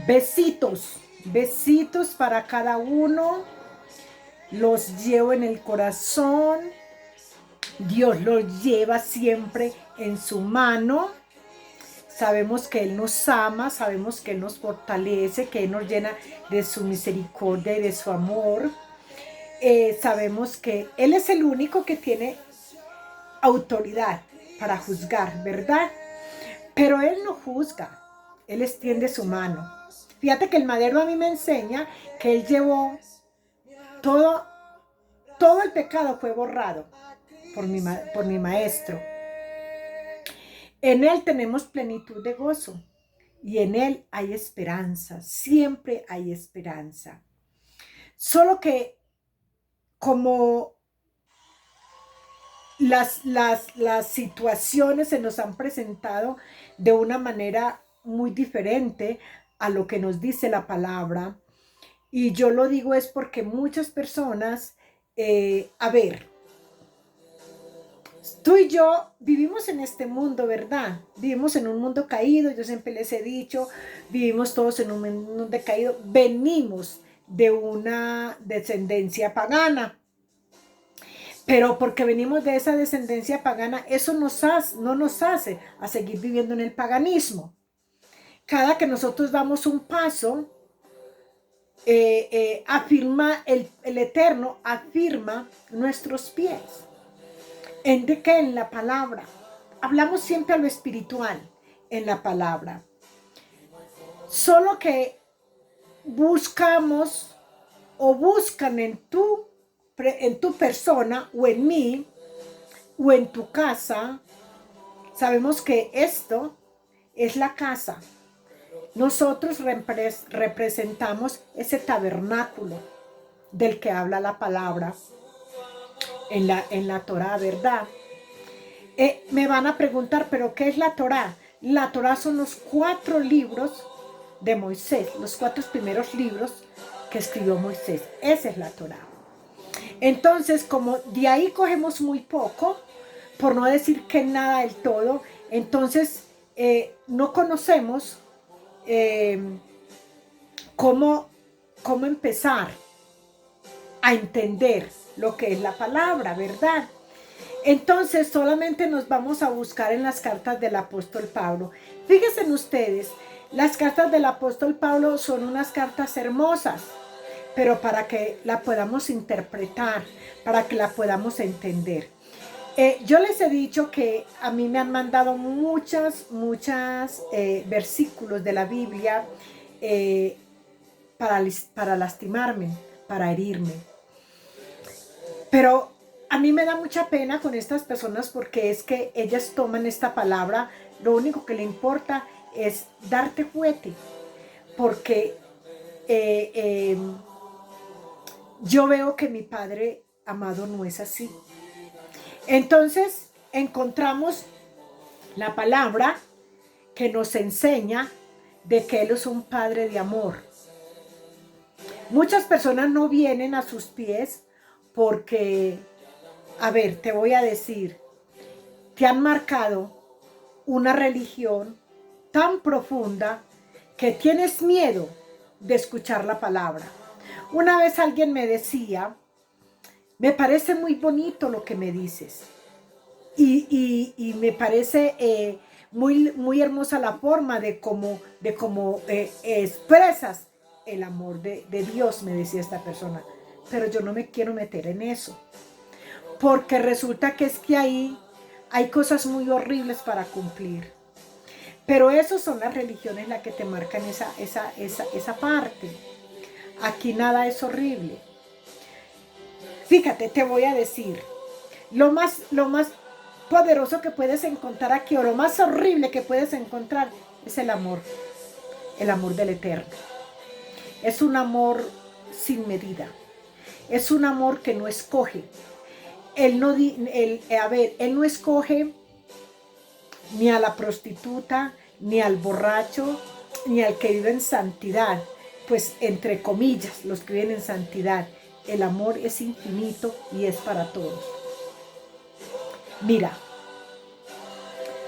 Besitos, besitos para cada uno. Los llevo en el corazón. Dios los lleva siempre en su mano. Sabemos que Él nos ama, sabemos que Él nos fortalece, que Él nos llena de su misericordia y de su amor. Sabemos que Él es el único que tiene autoridad para juzgar, ¿verdad? Pero Él no juzga, Él extiende su mano. Fíjate que el madero a mí me enseña que Él llevó todo, todo el pecado fue borrado por mi maestro. En Él tenemos plenitud de gozo y en Él hay esperanza, siempre hay esperanza. Solo que como las situaciones se nos han presentado de una manera muy diferente a lo que nos dice la palabra, y yo lo digo es porque muchas personas, a ver, tú y yo vivimos en este mundo, ¿verdad? Vivimos en un mundo caído, yo siempre les he dicho, vivimos todos en un mundo caído, venimos de una descendencia pagana, pero porque venimos de esa descendencia pagana, eso no nos hace a seguir viviendo en el paganismo. Cada que nosotros damos un paso, afirma el Eterno, afirma nuestros pies. ¿En de qué? En la palabra. Hablamos siempre a lo espiritual en la palabra. Solo que buscamos o buscan en tu persona o en mí o en tu casa. Sabemos que esto es la casa. Nosotros representamos ese tabernáculo del que habla la palabra en la Torá, ¿verdad? Me van a preguntar, ¿pero qué es la Torá? La Torá son los 4 libros de Moisés, los 4 primeros libros que escribió Moisés. Esa es la Torá. Entonces, como de ahí cogemos muy poco, por no decir que nada del todo, entonces no conocemos cómo, cómo empezar a entender lo que es la palabra, ¿verdad? Entonces solamente nos vamos a buscar en las cartas del apóstol Pablo. Fíjense ustedes, las cartas del apóstol Pablo son unas cartas hermosas, pero para que la podamos interpretar, para que la podamos entender. Yo les he dicho que a mí me han mandado muchas versículos de la Biblia eh, para lastimarme, para herirme. Pero a mí me da mucha pena con estas personas porque es que ellas toman esta palabra, lo único que le importa es darte juguete, porque yo veo que mi Padre amado no es así. Entonces encontramos la palabra que nos enseña de que Él es un Padre de amor. Muchas personas no vienen a sus pies porque, a ver, te voy a decir, te han marcado una religión tan profunda que tienes miedo de escuchar la palabra. Una vez alguien me decía, me parece muy bonito lo que me dices y me parece muy hermosa la forma de cómo expresas el amor de Dios, me decía esta persona, pero yo no me quiero meter en eso, porque resulta que es que ahí hay cosas muy horribles para cumplir. Pero esas son las religiones las que te marcan esa parte. Aquí nada es horrible. Fíjate, te voy a decir, lo más poderoso que puedes encontrar aquí, o lo más horrible que puedes encontrar, es el amor del Eterno. Es un amor sin medida. Es un amor que no escoge. Él no escoge ni a la prostituta, ni al borracho, ni al que vive en santidad. Pues entre comillas, los que viven en santidad. El amor es infinito y es para todos. Mira,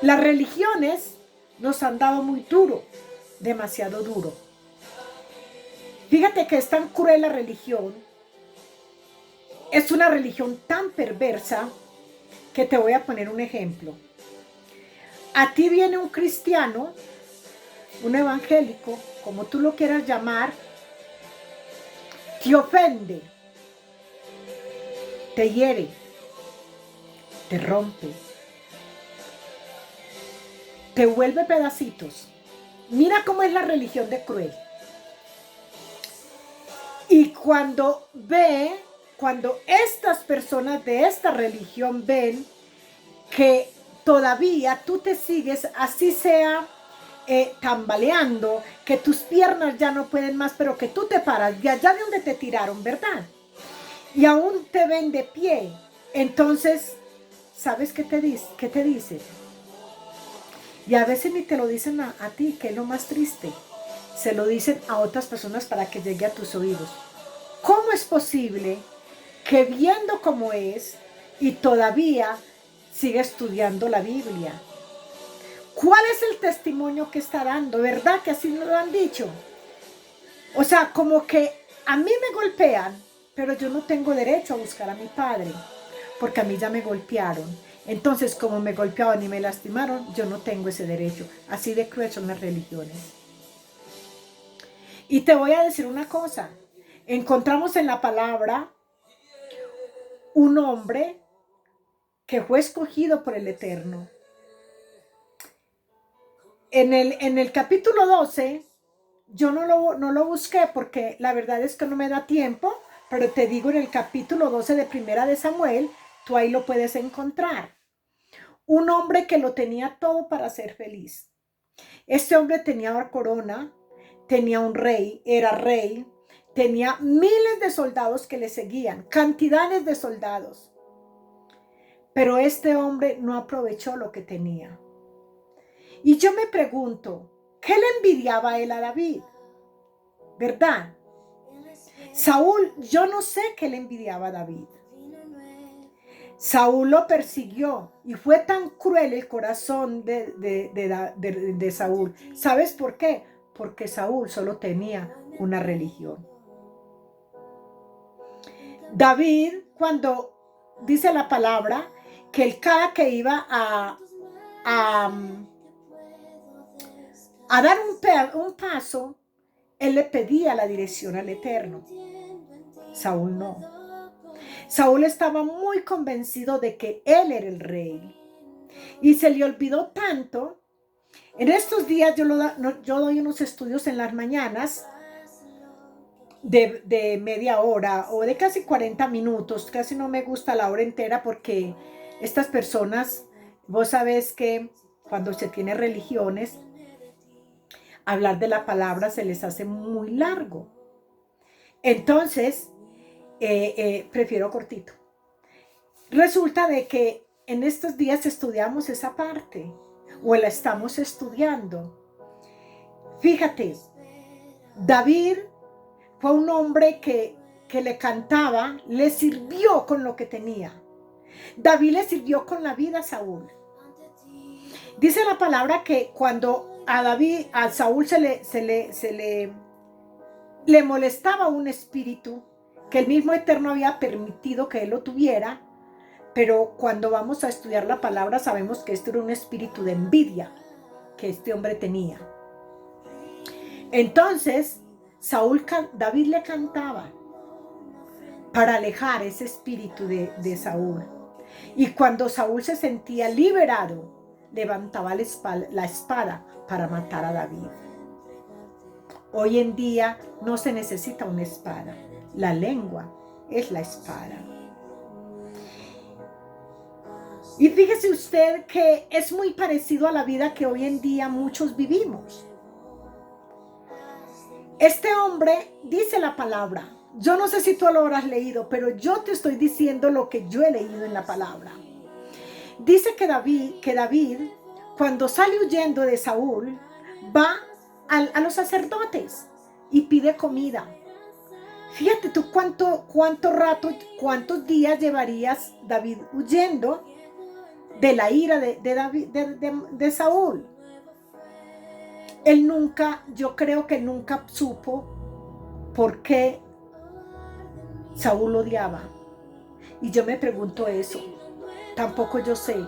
las religiones nos han dado muy duro, demasiado duro. Fíjate que es tan cruel la religión, es una religión tan perversa que te voy a poner un ejemplo. A ti viene un cristiano, un evangélico, como tú lo quieras llamar, te ofende, te hiere, te rompe, te vuelve pedacitos. Mira cómo es la religión de cruel. Y cuando estas personas de esta religión ven que todavía tú te sigues, así sea tambaleando, que tus piernas ya no pueden más, pero que tú te paras de allá de donde te tiraron, ¿verdad? Y aún te ven de pie. Entonces, ¿sabes qué te dice? ¿Qué te dice? Y a veces ni te lo dicen a ti, que es lo más triste. Se lo dicen a otras personas para que llegue a tus oídos. ¿Cómo es posible que viendo cómo es y todavía sigue estudiando la Biblia? ¿Cuál es el testimonio que está dando? ¿Verdad que así nos lo han dicho? O sea, como que a mí me golpean, pero yo no tengo derecho a buscar a mi padre, porque a mí ya me golpearon. Entonces, como me golpearon y me lastimaron, yo no tengo ese derecho. Así de cruel son las religiones. Y te voy a decir una cosa. Encontramos en la palabra un hombre que fue escogido por el Eterno. En el capítulo 12, yo no lo busqué porque la verdad es que no me da tiempo, pero te digo, en el capítulo 12 de Primera de Samuel, tú ahí lo puedes encontrar. Un hombre que lo tenía todo para ser feliz. Este hombre tenía una corona, tenía un rey, era rey, tenía miles de soldados que le seguían, cantidades de soldados. Pero este hombre no aprovechó lo que tenía. Y yo me pregunto, ¿qué le envidiaba a él a David? ¿Verdad? Saúl, yo no sé qué le envidiaba a David. Saúl lo persiguió y fue tan cruel el corazón de Saúl. ¿Sabes por qué? Porque Saúl solo tenía una religión. David, cuando dice la palabra, que él cada que iba a dar un paso, él le pedía la dirección al Eterno. Saúl no. Saúl estaba muy convencido de que él era el rey. Y se le olvidó tanto. En estos días yo doy unos estudios en las mañanas de media hora o de casi 40 minutos. Casi no me gusta la hora entera porque estas personas, vos sabés que cuando se tiene religiones, hablar de la palabra se les hace muy largo. Entonces, prefiero cortito. Resulta de que en estos días estudiamos esa parte, o la estamos estudiando. Fíjate, David fue un hombre que le cantaba, le sirvió con lo que tenía. David le sirvió con la vida a Saúl. Dice la palabra que cuando a Saúl le molestaba un espíritu que el mismo Eterno había permitido que él lo tuviera, pero cuando vamos a estudiar la palabra sabemos que esto era un espíritu de envidia que este hombre tenía. Entonces, David le cantaba para alejar ese espíritu de Saúl. Y cuando Saúl se sentía liberado, levantaba la espada para matar a David. Hoy en día no se necesita una espada. La lengua es la espada. Y fíjese usted que es muy parecido a la vida que hoy en día muchos vivimos. Este hombre dice la palabra. Yo no sé si tú lo habrás leído, pero yo te estoy diciendo lo que yo he leído en la palabra. Dice que David, cuando sale huyendo de Saúl, va a los sacerdotes y pide comida. Fíjate tú cuántos días llevarías David huyendo de la ira de Saúl. Yo creo que nunca supo por qué Saúl odiaba. Y yo me pregunto eso. Tampoco yo sé.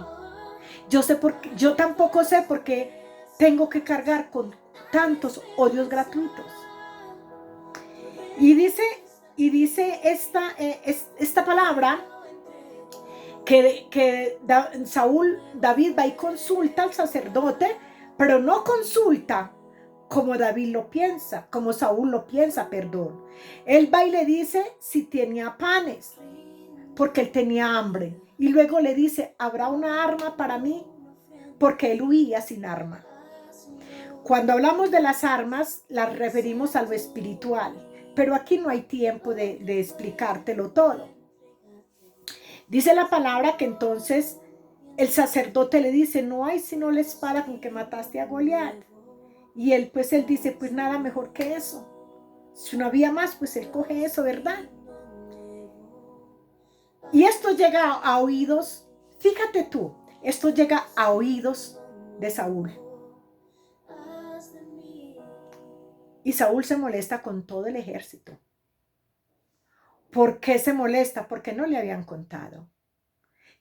Yo tampoco sé por qué tengo que cargar con tantos odios gratuitos. Y dice esta palabra que David va y consulta al sacerdote, pero no consulta como David lo piensa, como Saúl lo piensa, perdón. Él va y le dice si tenía panes, porque él tenía hambre. Y luego le dice, ¿habrá una arma para mí? Porque él huía sin arma. Cuando hablamos de las armas, las referimos a lo espiritual, pero aquí no hay tiempo de explicártelo todo. Dice la palabra que entonces el sacerdote le dice, no hay sino la espada con que mataste a Goliat. Y él dice, pues nada mejor que eso. Si no había más, pues él coge eso, ¿verdad? Y esto llega a oídos, fíjate tú, esto llega a oídos de Saúl. Y Saúl se molesta con todo el ejército. ¿Por qué se molesta? Porque no le habían contado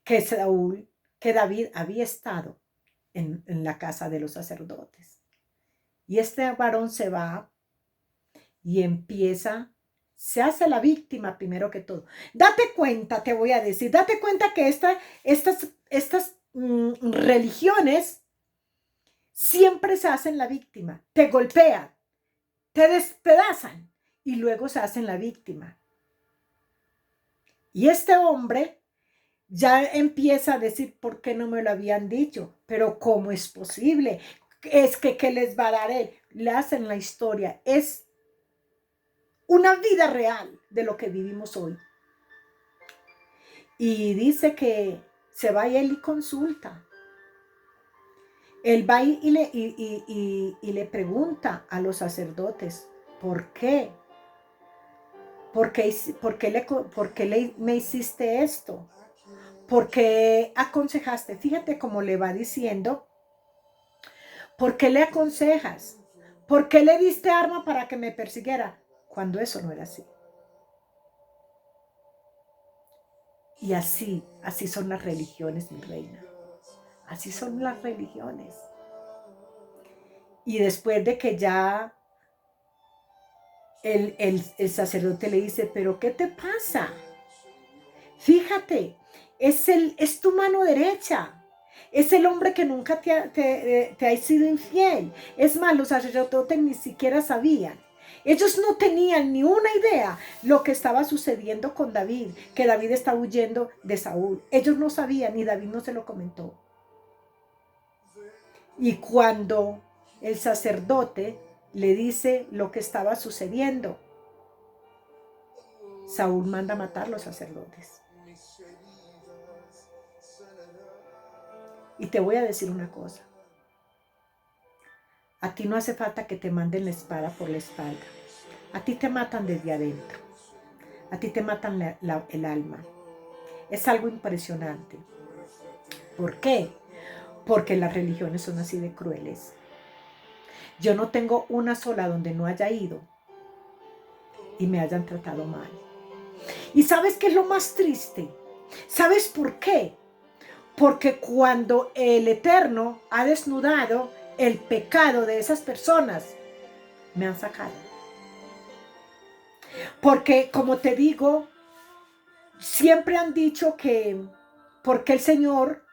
que David había estado en la casa de los sacerdotes. Y este varón se va y se hace la víctima primero que todo. Date cuenta, te voy a decir, date cuenta que estas religiones siempre se hacen la víctima, te golpean, te despedazan y luego se hacen la víctima. Y este hombre ya empieza a decir, ¿por qué no me lo habían dicho? Pero ¿cómo es posible? Es que ¿qué les va a dar él? Le hacen la historia. Es una vida real de lo que vivimos hoy. Y dice que se va y él y consulta. Él va y le pregunta a los sacerdotes, ¿por qué? ¿Por qué me hiciste esto? ¿Por qué aconsejaste? Fíjate cómo le va diciendo, ¿por qué le aconsejas? ¿Por qué le diste arma para que me persiguiera? Cuando eso no era así. Y así son las religiones, mi reina. Así son las religiones. Y después de que ya el sacerdote le dice, ¿pero qué te pasa? Fíjate, es tu mano derecha. Es el hombre que nunca te ha sido infiel. Es más, los sacerdotes ni siquiera sabían. Ellos no tenían ni una idea lo que estaba sucediendo con David, que David estaba huyendo de Saúl. Ellos no sabían y David no se lo comentó. Y cuando el sacerdote le dice lo que estaba sucediendo, Saúl manda a matar a los sacerdotes. Y te voy a decir una cosa. A ti no hace falta que te manden la espada por la espalda. A ti te matan desde adentro. A ti te matan el alma. Es algo impresionante. ¿Por qué? Porque las religiones son así de crueles. Yo no tengo una sola donde no haya ido y me hayan tratado mal. ¿Y sabes qué es lo más triste? ¿Sabes por qué? Porque cuando el Eterno ha desnudado el pecado de esas personas, me han sacado. Porque, como te digo, siempre han dicho que porque el Señor,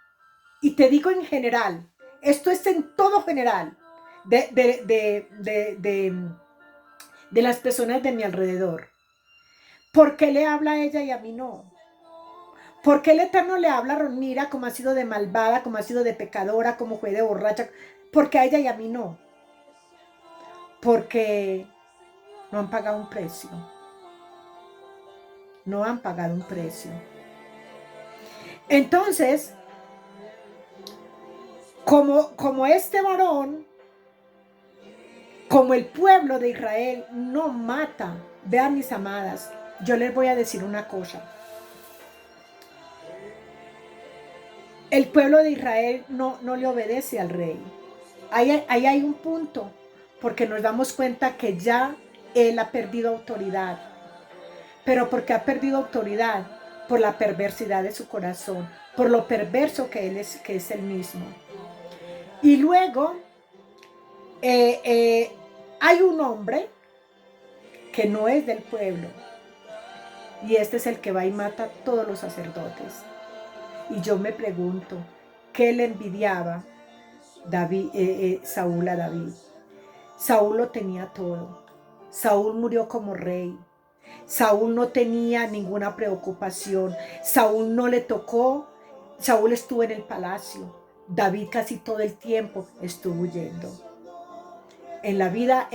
y te digo en general, esto es en todo general, de las personas de mi alrededor. ¿Por qué le habla a ella y a mí no? ¿Por qué el Eterno le habla a Ronmira como ha sido de malvada, como ha sido de pecadora, como fue de borracha? ¿Por qué a ella y a mí no? Porque no han pagado un precio. No han pagado un precio. Entonces, como este varón, como el pueblo de Israel no mata, vean mis amadas, yo les voy a decir una cosa. El pueblo de Israel no le obedece al rey. Ahí hay un punto, porque nos damos cuenta que ya él ha perdido autoridad. Pero porque ha perdido autoridad por la perversidad de su corazón, por lo perverso que es él mismo. Y luego eh, eh, hay un hombre que no es del pueblo, y este es el que va y mata a todos los sacerdotes. Y yo me pregunto, ¿qué le envidiaba Saúl a David? Saúl lo tenía todo. Saúl murió como rey. Saúl no tenía ninguna preocupación. Saúl no le tocó. Saúl estuvo en el palacio. David casi todo el tiempo estuvo huyendo. En la vida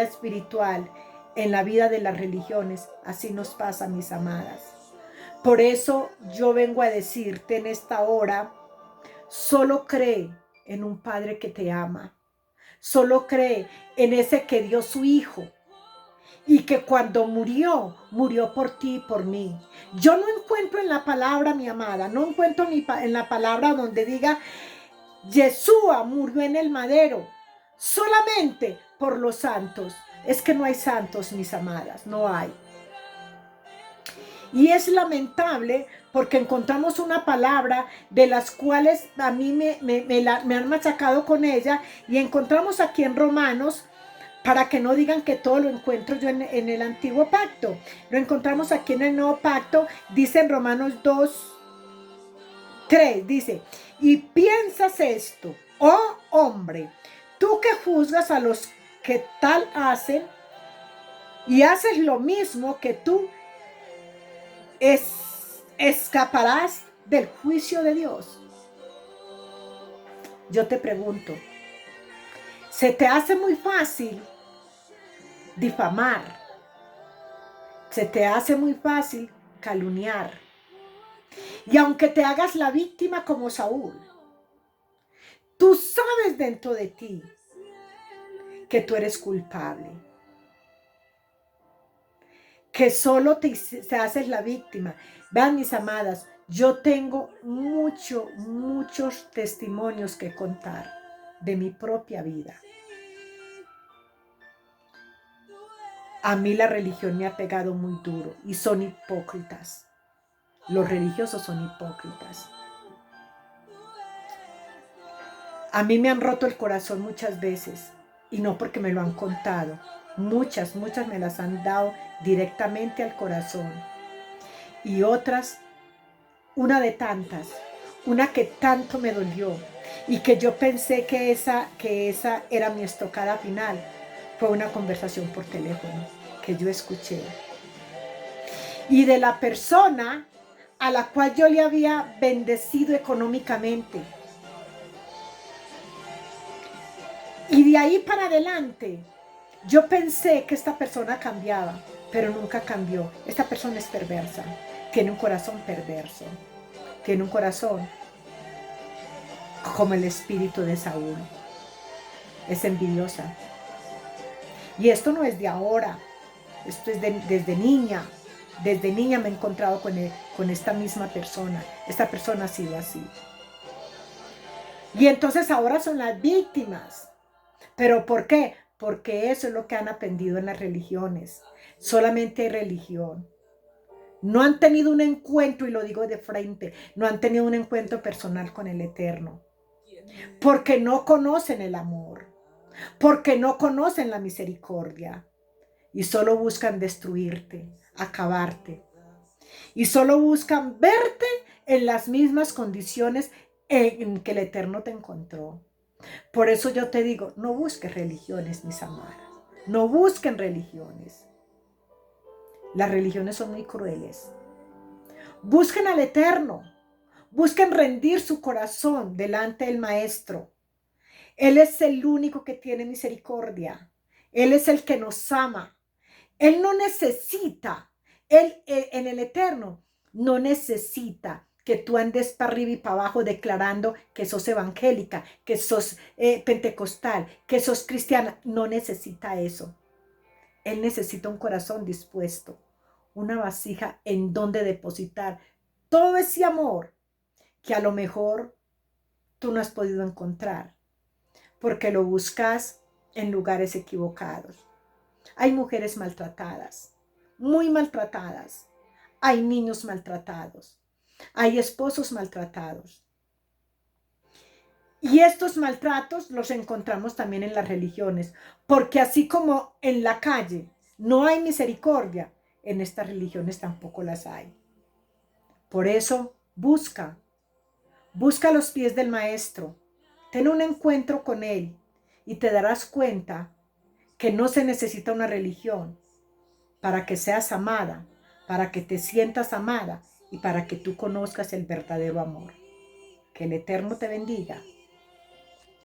espiritual, en la vida de las religiones, así nos pasa, mis amadas. Por eso yo vengo a decirte en esta hora, solo cree en un Padre que te ama. Solo cree en ese que dio su Hijo y que cuando murió, murió por ti y por mí. Yo no encuentro en la palabra, mi amada, no encuentro en la palabra donde diga Yeshua murió en el madero solamente por los santos. Es que no hay santos, mis amadas, no hay. Y es lamentable porque encontramos una palabra de las cuales a mí me han machacado con ella, y encontramos aquí en Romanos, para que no digan que todo lo encuentro yo en el antiguo pacto. Lo encontramos aquí en el nuevo pacto, dice en Romanos 2:3, dice, y piensas esto, oh hombre, tú que juzgas a los que tal hacen y haces lo mismo que tú, escaparás del juicio de Dios. Yo te pregunto, ¿se te hace muy fácil difamar? ¿Se te hace muy fácil calumniar? Y aunque te hagas la víctima como Saúl, tú sabes dentro de ti que tú eres culpable, que solo te haces la víctima. Vean, mis amadas, yo tengo muchos testimonios que contar de mi propia vida. A mí la religión me ha pegado muy duro y son hipócritas. Los religiosos son hipócritas. A mí me han roto el corazón muchas veces, y no porque me lo han contado. Muchas me las han dado directamente al corazón. Y otras, una de tantas, una que tanto me dolió y que yo pensé que esa era mi estocada final, fue una conversación por teléfono que yo escuché. Y de la persona a la cual yo le había bendecido económicamente. Y de ahí para adelante, yo pensé que esta persona cambiaba, pero nunca cambió. Esta persona es perversa, tiene un corazón perverso, tiene un corazón como el espíritu de Saúl. Es envidiosa. Y esto no es de ahora, esto es desde niña. Desde niña me he encontrado con esta misma persona. Esta persona ha sido así. Y entonces ahora son las víctimas. ¿Pero por qué? Porque eso es lo que han aprendido en las religiones. Solamente hay religión. No han tenido un encuentro, y lo digo de frente, no han tenido un encuentro personal con el Eterno. Porque no conocen el amor. Porque no conocen la misericordia. Y solo buscan destruirte, acabarte. Y solo buscan verte en las mismas condiciones en que el Eterno te encontró. Por eso yo te digo, no busques religiones, mis amadas. No busquen religiones. Las religiones son muy crueles. Busquen al Eterno. Busquen rendir su corazón delante del Maestro. Él es el único que tiene misericordia. Él es el que nos ama. Él no necesita, él en el Eterno no necesita que tú andes para arriba y para abajo declarando que sos evangélica, que sos pentecostal, que sos cristiana. No necesita eso. Él necesita un corazón dispuesto, una vasija en donde depositar todo ese amor que a lo mejor tú no has podido encontrar, porque lo buscas en lugares equivocados. Hay mujeres maltratadas, muy maltratadas. Hay niños maltratados. Hay esposos maltratados. Y estos maltratos los encontramos también en las religiones, porque así como en la calle no hay misericordia, en estas religiones tampoco las hay. Por eso, busca los pies del Maestro, ten un encuentro con Él y te darás cuenta que no se necesita una religión para que seas amada, para que te sientas amada y para que tú conozcas el verdadero amor. Que el Eterno te bendiga.